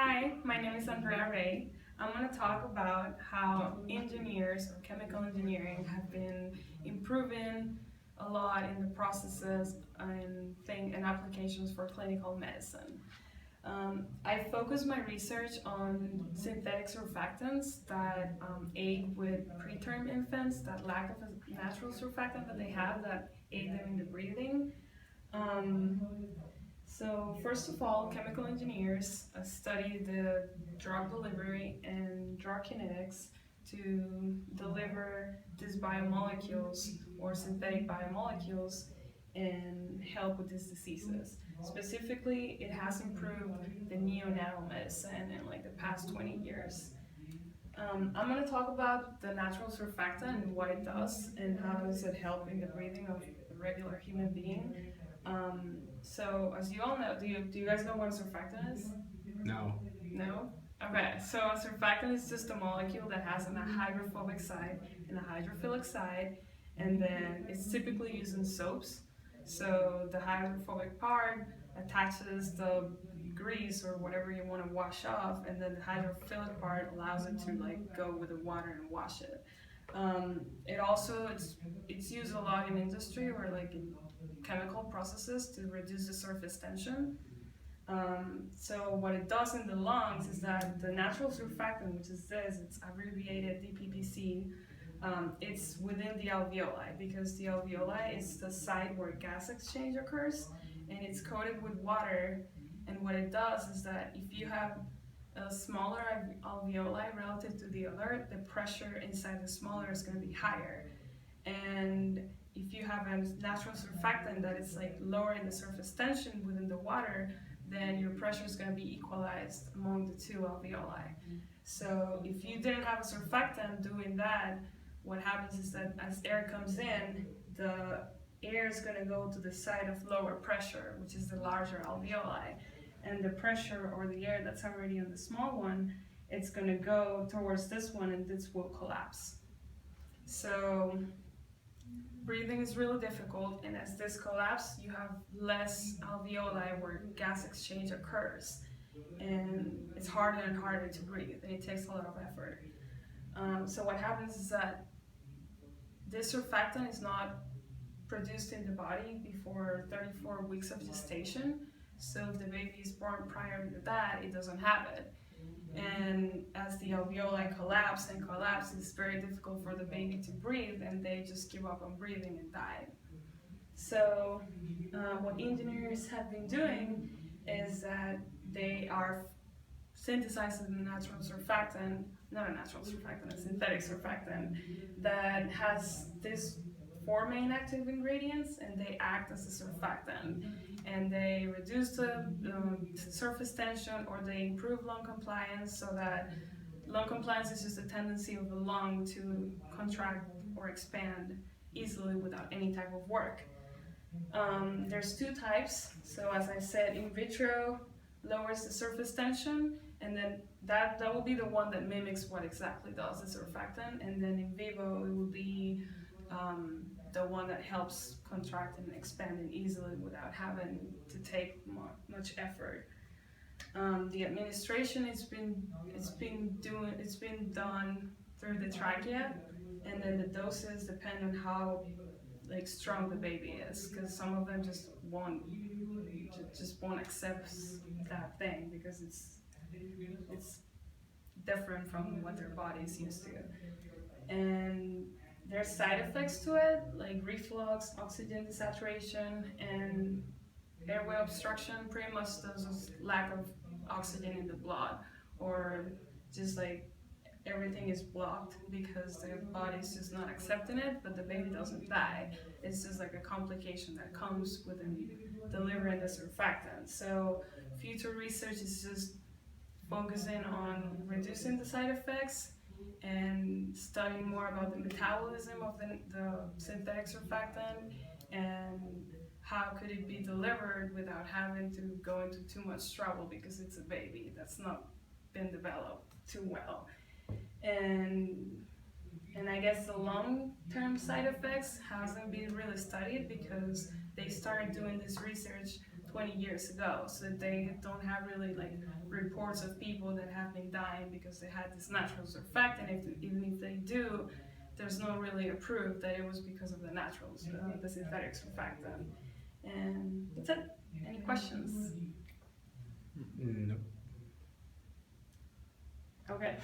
Hi, my name is Andrea Ray. I'm going to talk about how engineers or chemical engineering have been improving a lot in the processes and applications for clinical medicine. I focus my research on synthetic surfactants that aid with preterm infants, that lack of a natural surfactant that they have that aid them in the breathing. Um, so first of all, chemical engineers study the drug delivery and drug kinetics to deliver these biomolecules or synthetic biomolecules and help with these diseases. Specifically, it has improved the neonatal medicine in like the past 20 years. I'm going to talk about the natural surfactant and what it does and how does it help in the breathing of a regular human being. So as you all know, do you guys know what a surfactant is? No. No? Okay, so a surfactant is just a molecule that has a hydrophobic side and a hydrophilic side, and then it's typically used in soaps. So the hydrophobic part attaches the grease or whatever you want to wash off, and then the hydrophilic part allows it to like go with the water and wash it. It also it's used a lot in industry or like in chemical processes to reduce the surface tension. So what it does in the lungs is that the natural surfactant, which is this, it's abbreviated DPPC, it's within the alveoli because the alveoli is the site where gas exchange occurs and it's coated with water. And what it does is that if you have a smaller alveoli relative to the other, the pressure inside the smaller is going to be higher. And if you have a natural surfactant that is like lowering the surface tension within the water, then your pressure is going to be equalized among the two alveoli. So if you didn't have a surfactant doing that, what happens is that as air comes in, the air is going to go to the side of lower pressure, which is the larger alveoli, and the pressure or the air that's already on the small one, it's going to go towards this one and this will collapse. So breathing is really difficult, and as this collapses, you have less alveoli where gas exchange occurs, and it's harder and harder to breathe, and it takes a lot of effort. So what happens is that this surfactant is not produced in the body before 34 weeks of gestation. So if the baby is born prior to that, it doesn't have it. And as the alveoli collapse, it's very difficult for the baby to breathe, and they just give up on breathing and die. So, what engineers have been doing is that they are synthesizing a natural surfactant, not a natural surfactant, a synthetic surfactant that has these four main active ingredients, and they act as a surfactant, and they reduce the surface tension or they improve lung compliance, so that lung compliance is just a tendency of the lung to contract or expand easily without any type of work. There's two types. So as I said, in vitro lowers the surface tension, and then that will be the one that mimics what exactly does the surfactant, and then in vivo it will be the one that helps contract and expand it easily without having to take much effort. The administration it's been done through the trachea, and then the doses depend on how like strong the baby is, because some of them just won't accept that thing because it's different from what their body is used to. And there's side effects to it, like reflux, oxygen desaturation, and airway obstruction. Pretty much those lack of oxygen in the blood, or just like everything is blocked because the body's just not accepting it, but the baby doesn't die. It's just like a complication that comes with delivering the surfactant. So future research is just focusing on reducing the side effects and studying more about the metabolism of the synthetic surfactant and how could it be delivered without having to go into too much trouble because it's a baby that's not been developed too well. And I guess the long-term side effects hasn't been really studied because they started doing this research 20 years ago, so they don't have really like reports of people that have been dying because they had this natural surfactant. Even if they do, there's no really a proof that it was because of the naturals, the synthetic surfactant. And that's it. Any questions? No. Okay.